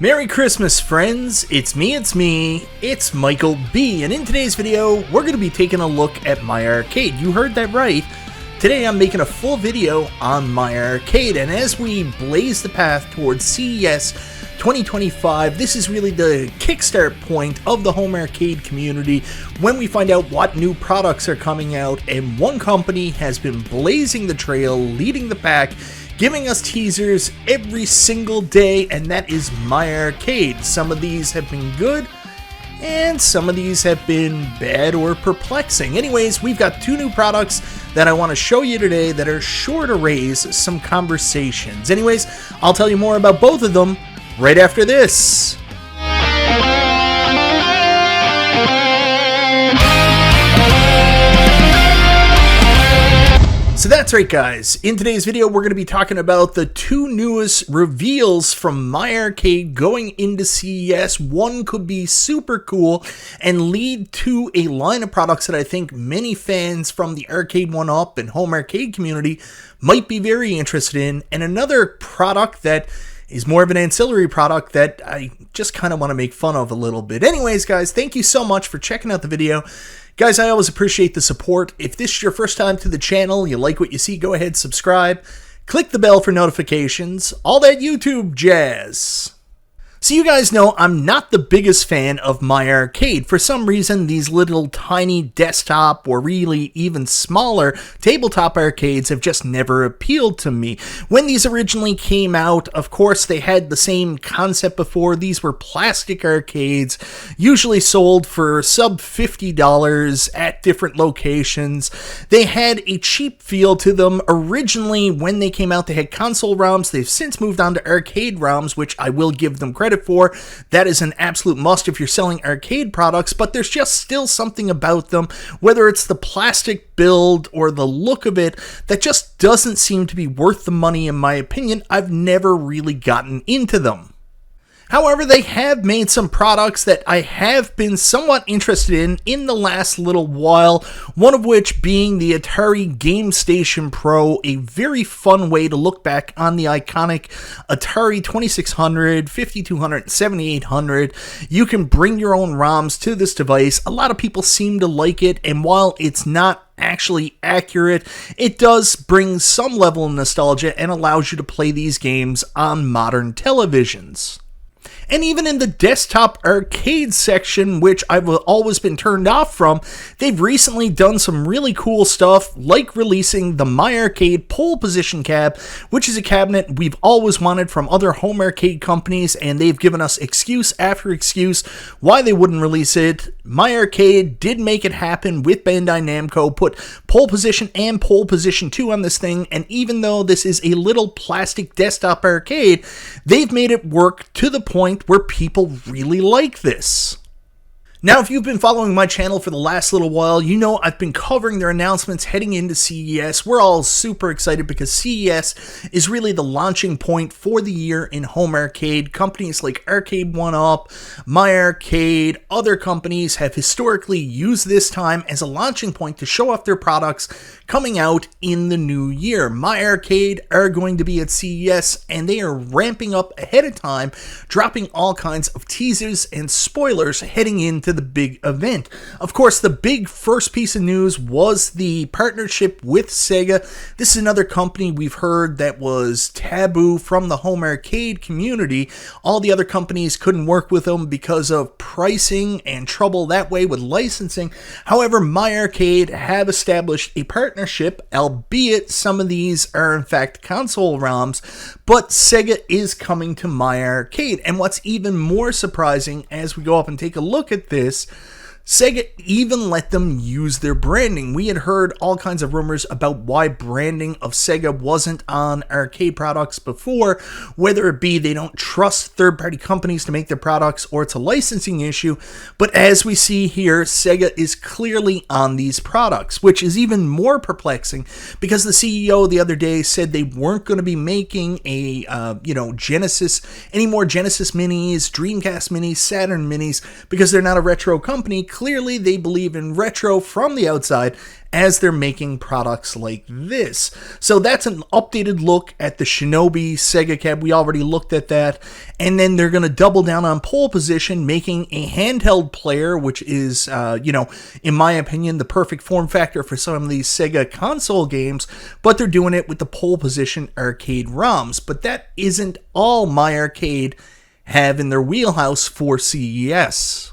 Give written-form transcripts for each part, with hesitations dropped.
Merry Christmas, friends! It's me, Michael B, and in today's video, we're going to be taking a look at MyArcade. You heard that right. Today I'm making a full video on MyArcade, and as we blaze the path towards CES 2025, this is really the kickstart point of the home arcade community when we find out what new products are coming out, and one company has been blazing the trail, leading the pack, giving us teasers every single day, and that is MyArcade. Some of these have been good, and some of these have been bad or perplexing. Anyways, we've got two new products that I want to show you today that are sure to raise some conversations. Anyways, I'll tell you more about both of them right after this. So that's right, guys. In today's video, we're going to be talking about the two newest reveals from MyArcade going into CES. One could be super cool and lead to a line of products that I think many fans from the Arcade 1-Up and home arcade community might be very interested in, and another product that is more of an ancillary product that I just kind of want to make fun of a little bit. Anyways, guys, thank you so much for checking out the video. Guys, I always appreciate the support. If this is your first time to the channel, you like what you see, go ahead, subscribe, click the bell for notifications, all that YouTube jazz. So you guys know I'm not the biggest fan of MyArcade. For some reason, these little tiny desktop or really even smaller tabletop arcades have just never appealed to me. When these originally came out, of course, they had the same concept before. These were plastic arcades, usually sold for sub $50 at different locations. They had a cheap feel to them. Originally, when they came out, they had console ROMs. They've since moved on to arcade ROMs, which I will give them credit for. That is an absolute must if you're selling arcade products, but there's just still something about them, whether it's the plastic build or the look of it, that just doesn't seem to be worth the money in my opinion. I've never really gotten into them. However, they have made some products that I have been somewhat interested in the last little while, one of which being the Atari GamStation Pro, a very fun way to look back on the iconic Atari 2600, 5200, 7800. You can bring your own ROMs to this device. A lot of people seem to like it, and while it's not actually accurate, it does bring some level of nostalgia and allows you to play these games on modern televisions. And even in the desktop arcade section, which I've always been turned off from, they've recently done some really cool stuff, like releasing the MyArcade Pole Position Cab, which is a cabinet we've always wanted from other home arcade companies, and they've given us excuse after excuse why they wouldn't release it. MyArcade did make it happen with Bandai Namco, put Pole Position and Pole Position 2 on this thing, and even though this is a little plastic desktop arcade, they've made it work to the point where people really like this. Now, if you've been following my channel for the last little while, you know I've been covering their announcements heading into CES. We're all super excited because CES is really the launching point for the year in home arcade. Companies like Arcade 1-Up, MyArcade, other companies have historically used this time as a launching point to show off their products coming out in the new year. MyArcade are going to be at CES, and they are ramping up ahead of time, dropping all kinds of teasers and spoilers heading into the big event. Of course, the big first piece of news was the partnership with Sega. This is another company we've heard that was taboo from the home arcade community. All the other companies couldn't work with them because of pricing and trouble that way with licensing. However, MyArcade have established a partnership, albeit some of these are in fact console ROMs, but Sega is coming to MyArcade. And what's even more surprising as we go up and take a look at this, Sega even let them use their branding. We had heard all kinds of rumors about why branding of Sega wasn't on arcade products before, whether it be they don't trust third-party companies to make their products or it's a licensing issue. But as we see here, Sega is clearly on these products, which is even more perplexing because the CEO the other day said they weren't going to be making a Genesis, any more Genesis minis, Dreamcast minis, Saturn minis, because they're not a retro company. clearly they believe in retro from the outside as they're making products like this. So that's an updated look at the Shinobi Sega Cab. We already looked at that. And then they're going to double down on pole position, making a handheld player, which is, in my opinion, the perfect form factor for some of these Sega console games. But they're doing it with the pole position arcade ROMs. But that isn't all MyArcade have in their wheelhouse for CES.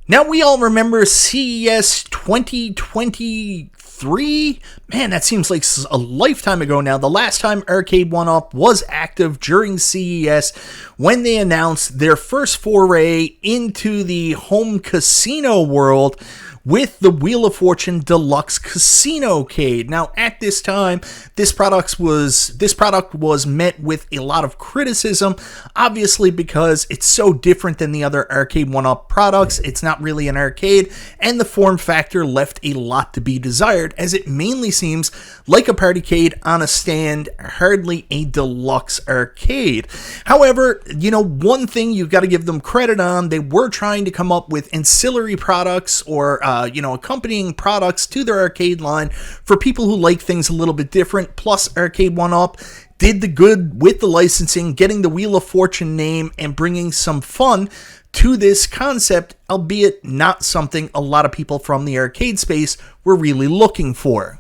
Now, we all remember CES 2023. Man, that seems like a lifetime ago now. The last time Arcade 1-Up was active during CES when they announced their first foray into the home casino world with the Wheel of Fortune Deluxe Casinocade. Now, at this time, this product was met with a lot of criticism, obviously because it's so different than the other Arcade 1-Up products. It's not really an arcade, and the form factor left a lot to be desired, as it mainly seems like a partycade on a stand, hardly a deluxe arcade. However, one thing you've got to give them credit on, they were trying to come up with ancillary products or accompanying products to their arcade line for people who like things a little bit different. Plus, Arcade 1-Up did the good with the licensing, getting the Wheel of Fortune name and bringing some fun to this concept, albeit not something a lot of people from the arcade space were really looking for.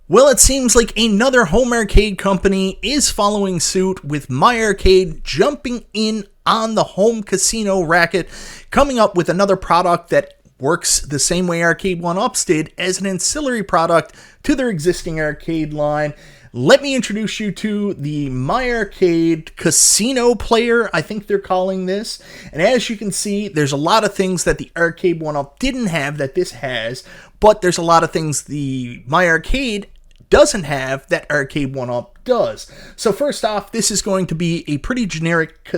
Well, it seems like another home arcade company is following suit, with MyArcade jumping in on the home casino racket, coming up with another product that works the same way Arcade 1-Ups did, as an ancillary product to their existing arcade line. Let me introduce you to the MyArcade Casino Player, I think they're calling this. And as you can see, there's a lot of things that the Arcade 1-Up didn't have that this has, but there's a lot of things the MyArcade doesn't have that Arcade 1-Up does. So first off, this is going to be a pretty generic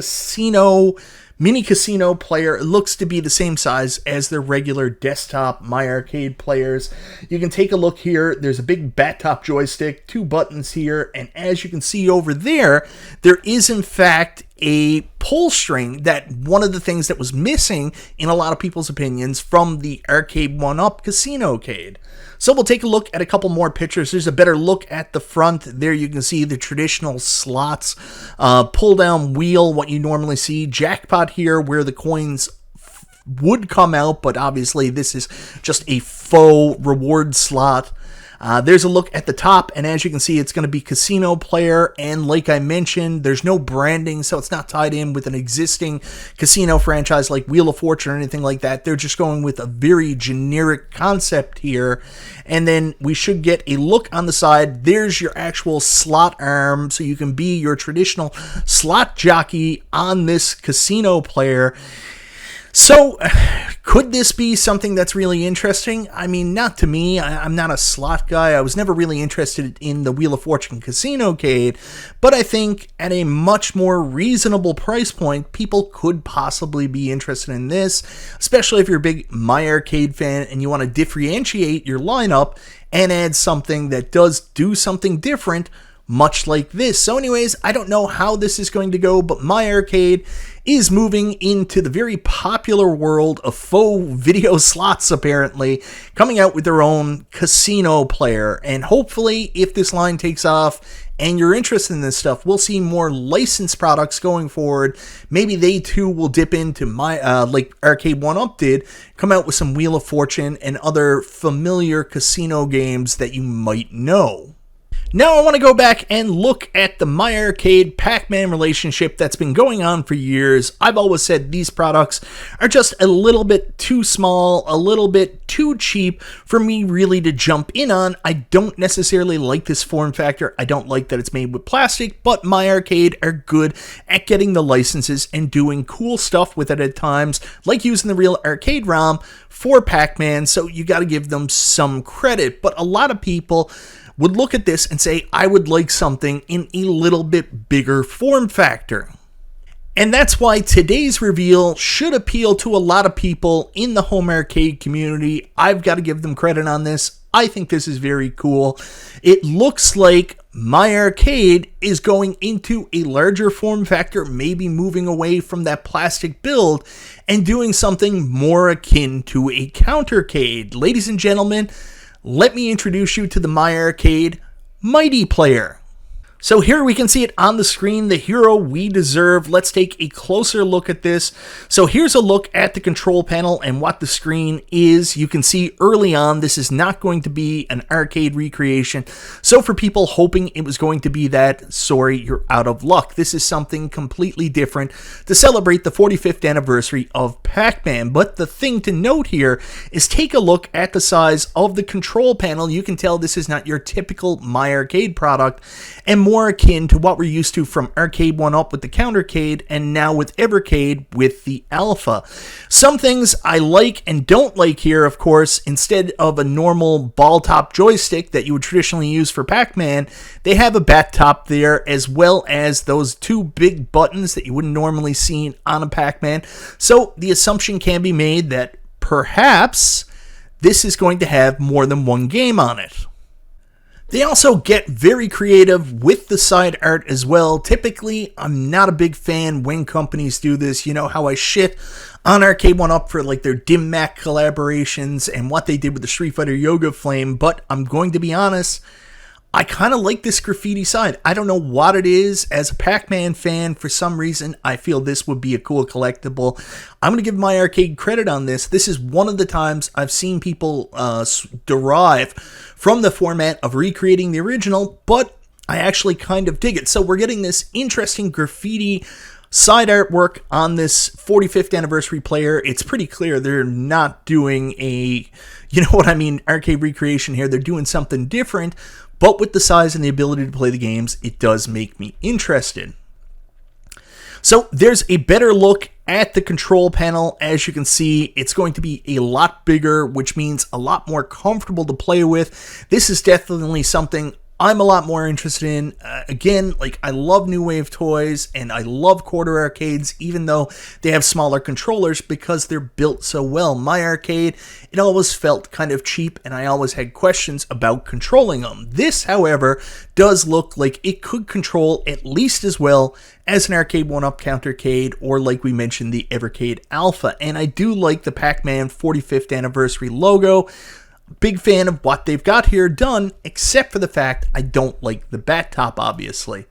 mini casino player. It looks to be the same size as their regular desktop MyArcade players. You can take a look here. There's a big bat top joystick, 2 buttons here, and as you can see over there, there is in fact a pull string, that one of the things that was missing in a lot of people's opinions from the Arcade 1-Up Casinocade. So we'll take a look at a couple more pictures. There's a better look at the front. There you can see the traditional slots, pull down wheel, what you normally see, jackpot here where the coins would come out, but obviously this is just a faux reward slot. There's a look at the top, and as you can see, it's going to be Casino Player, and like I mentioned, there's no branding, so it's not tied in with an existing casino franchise like Wheel of Fortune or anything like that. They're just going with a very generic concept here. And then we should get a look on the side. There's your actual slot arm, so you can be your traditional slot jockey on this Casino Player. So, could this be something that's really interesting? I mean, not to me. I'm not a slot guy. I was never really interested in the Wheel of Fortune Casinocade, but I think at a much more reasonable price point, people could possibly be interested in this, especially if you're a big MyArcade fan and you want to differentiate your lineup and add something that does do something different, much like this. So anyways, I don't know how this is going to go, but MyArcade is moving into the very popular world of faux video slots, apparently, coming out with their own casino player. And hopefully, if this line takes off and you're interested in this stuff, we'll see more licensed products going forward. Maybe they too will dip into like Arcade 1-Up did, come out with some Wheel of Fortune and other familiar casino games that you might know. Now I want to go back and look at the MyArcade Pac-Man relationship that's been going on for years. I've always said these products are just a little bit too small, a little bit too cheap for me really to jump in on. I don't necessarily like this form factor. I don't like that it's made with plastic, but MyArcade are good at getting the licenses and doing cool stuff with it at times, like using the real arcade ROM for Pac-Man, so you got to give them some credit. But a lot of people would look at this and say, I would like something in a little bit bigger form factor. And that's why today's reveal should appeal to a lot of people in the home arcade community. I've got to give them credit on this. I think this is very cool. It looks like MyArcade is going into a larger form factor, maybe moving away from that plastic build and doing something more akin to a Countercade. Ladies and gentlemen, let me introduce you to the MyArcade Mighty Player. So here we can see it on the screen, the hero we deserve. Let's take a closer look at this. So here's a look at the control panel and what the screen is. You can see early on, this is not going to be an arcade recreation. So for people hoping it was going to be that, sorry, you're out of luck. This is something completely different to celebrate the 45th anniversary of Pac-Man. But the thing to note here is take a look at the size of the control panel. You can tell this is not your typical MyArcade product, and more akin to what we're used to from Arcade 1-Up with the Countercade, and now with Evercade with the Alpha. Some things I like and don't like here, of course. Instead of a normal ball-top joystick that you would traditionally use for Pac-Man, they have a bat top there, as well as those two big buttons that you wouldn't normally see on a Pac-Man. So the assumption can be made that perhaps this is going to have more than one game on it. They also get very creative with the side art as well. Typically, I'm not a big fan when companies do this. You know how I shit on Arcade 1-Up for like their Dim Mak collaborations and what they did with the Street Fighter Yoga Flame, but I'm going to be honest, I kind of like this graffiti side. I don't know what it is. As a Pac-Man fan, for some reason, I feel this would be a cool collectible. I'm going to give MyArcade credit on this. This is one of the times I've seen people derive from the format of recreating the original, but I actually kind of dig it. So we're getting this interesting graffiti side artwork on this 45th anniversary player. It's pretty clear they're not doing a, you know what I mean, arcade recreation here. They're doing something different. But with the size and the ability to play the games, it does make me interested. So there's a better look at the control panel. As you can see, it's going to be a lot bigger, which means a lot more comfortable to play with. This is definitely something I'm a lot more interested in. Again, like, I love New Wave toys and I love quarter arcades, even though they have smaller controllers, because they're built so well. MyArcade, it always felt kind of cheap and I always had questions about controlling them. This, however, does look like it could control at least as well as an Arcade 1-Up Countercade, or like we mentioned, the Evercade Alpha. And I do like the Pac-Man 45th anniversary logo. Big fan of what they've got here done, except for the fact I don't like the bat top, obviously.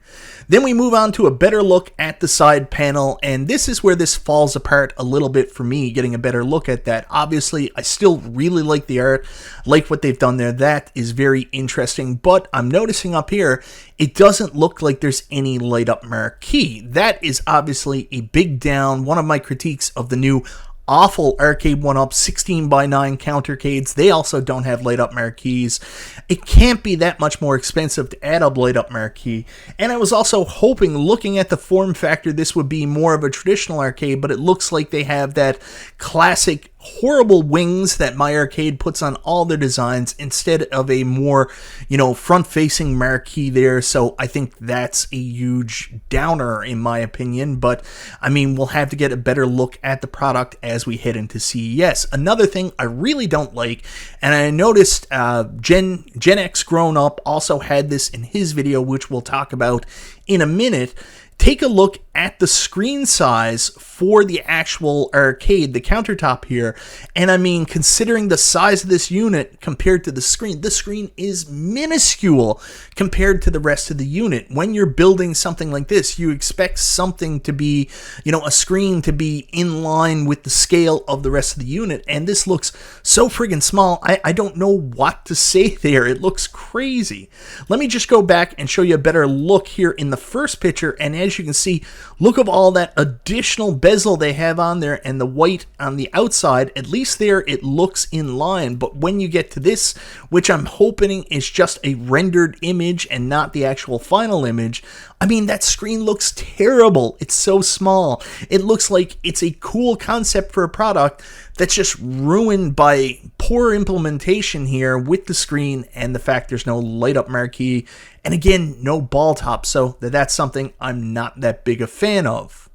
Then we move on to a better look at the side panel, and this is where this falls apart a little bit for me, getting a better look at that. Obviously, I still really like the art, like what they've done there. That is very interesting, but I'm noticing up here, it doesn't look like there's any light-up marquee. That is obviously a big down. One of my critiques of the new awful Arcade 1-Up 16:9 Countercades. They also don't have light-up marquees. It can't be that much more expensive to add a light-up marquee. And I was also hoping, looking at the form factor, this would be more of a traditional arcade, but it looks like they have that classic horrible wings that MyArcade puts on all their designs instead of a more, you know, front-facing marquee there. So I think that's a huge downer in my opinion, but I mean, we'll have to get a better look at the product as we head into CES. Another thing I really don't like, and I noticed Gen X Grown Up also had this in his video, which we'll talk about in a minute. Take a look at the screen size for the actual arcade, the countertop here. And I mean, considering the size of this unit compared to the screen is minuscule compared to the rest of the unit. When you're building something like this, you expect something to be, you know, a screen to be in line with the scale of the rest of the unit. And this looks so friggin' small, I don't know what to say there. It looks crazy. Let me just go back and show you a better look here in the first picture. And as you can see, look at all that additional bezel they have on there and the white on the outside. At least there it looks in line, but when you get to this, which I'm hoping is just a rendered image and not the actual final image, I mean, that screen looks terrible. It's so small. It looks like it's a cool concept for a product that's just ruined by poor implementation here with the screen and the fact there's no light up marquee, and again, no ball top, so that's something I'm not that big a fan of.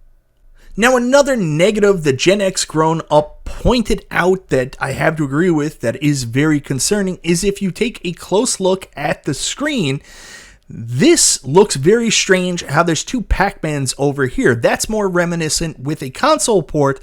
Now, another negative that Gen X Grown Up pointed out that I have to agree with, that is very concerning, is if you take a close look at the screen, This looks very strange how there's two Pac-Mans over here. That's more reminiscent with a console port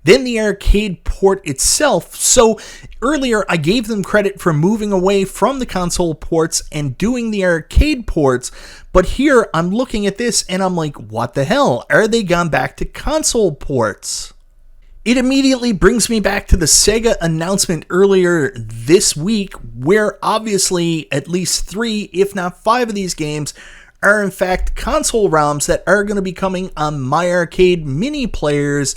than the arcade port itself. So earlier I gave them credit for moving away from the console ports and doing the arcade ports, but here I'm looking at this and I'm like, what the hell? Are they gone back to console ports? It immediately brings me back to the Sega announcement earlier this week, where obviously at least 3, if not 5 of these games are in fact console ROMs that are going to be coming on MyArcade mini players.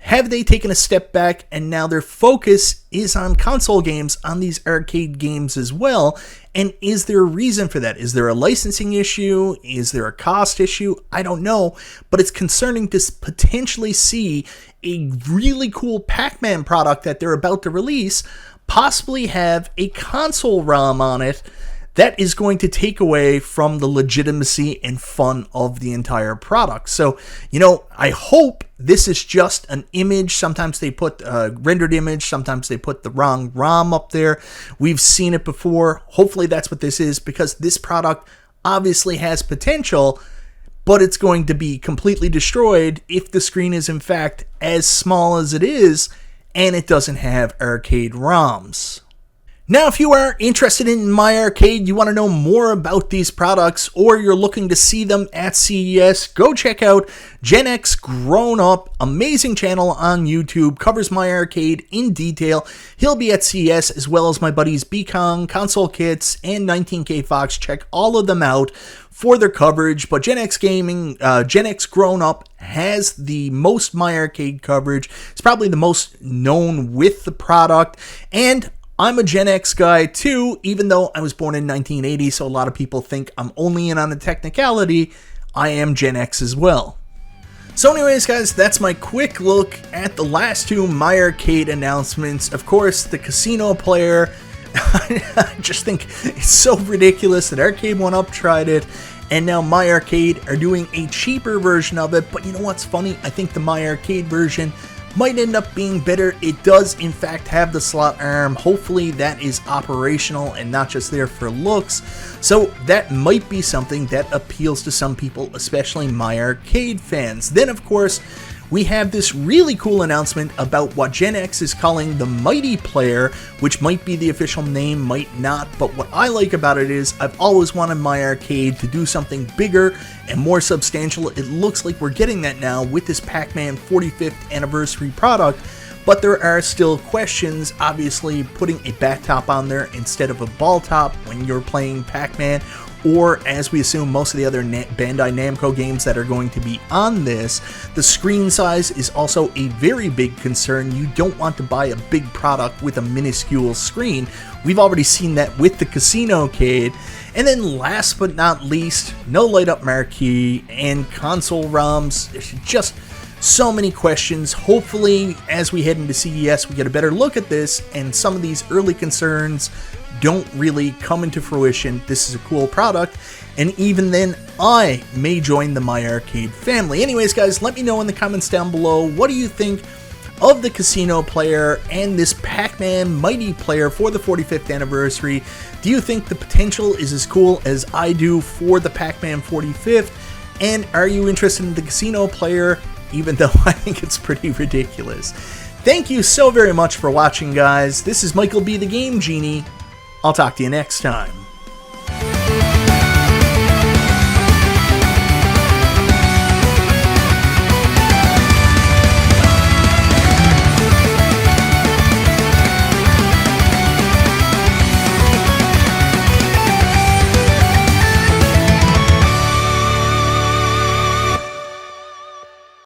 Have they taken a step back and now their focus is on console games, on these arcade games as well? And is there a reason for that? Is there a licensing issue? Is there a cost issue? I don't know, but it's concerning to potentially see a really cool Pac-Man product that they're about to release possibly have a console ROM on it that is going to take away from the legitimacy and fun of the entire product. So, I hope this is just an image. Sometimes they put a rendered image. Sometimes they put the wrong ROM up there. We've seen it before. Hopefully that's what this is, because this product obviously has potential, but it's going to be completely destroyed if the screen is in fact as small as it is and it doesn't have arcade ROMs. Now, if you are interested in MyArcade, you want to know more about these products, or you're looking to see them at CES, go check out Gen X Grown Up, amazing channel on YouTube, covers MyArcade in detail. He'll be at CES, as well as my buddies B-Kong, Console Kits, and 19K Fox. Check all of them out for their coverage, but Gen X Grown Up has the most MyArcade coverage. It's probably the most known with the product, and I'm a Gen X guy too, even though I was born in 1980, so a lot of people think I'm only in on the technicality. I am Gen X as well. So anyways, guys, that's my quick look at the last 2 MyArcade announcements. Of course, the casino player, I just think it's so ridiculous that Arcade 1-Up tried it, and now MyArcade are doing a cheaper version of it. But you know what's funny? I think the MyArcade version might end up being better. It does in fact have the slot arm. Hopefully that is operational and not just there for looks. So that might be something that appeals to some people, especially MyArcade fans. Then of course we have this really cool announcement about what Gen X is calling the Mighty Player, which might be the official name, might not, but what I like about it is I've always wanted MyArcade to do something bigger and more substantial. It looks like we're getting that now with this Pac-Man 45th anniversary product, but there are still questions. Obviously, putting a bat top on there instead of a ball top when you're playing Pac-Man, or as we assume most of the other Bandai Namco games that are going to be on this. The screen size is also a very big concern. You don't want to buy a big product with a minuscule screen. We've already seen that with the Casinocade. And then last but not least, no light up marquee and console ROMs. There's just so many questions. Hopefully, as we head into CES, we get a better look at this and some of these early concerns don't really come into fruition. This is a cool product, and even then, I may join the MyArcade family. Anyways, guys, let me know in the comments down below, what do you think of the casino player and this Pac-Man Mighty Player for the 45th anniversary? Do you think the potential is as cool as I do for the Pac-Man 45th? And are you interested in the casino player, even though I think it's pretty ridiculous? Thank you so very much for watching, guys. This is Michael B. the Game Genie. I'll talk to you next time.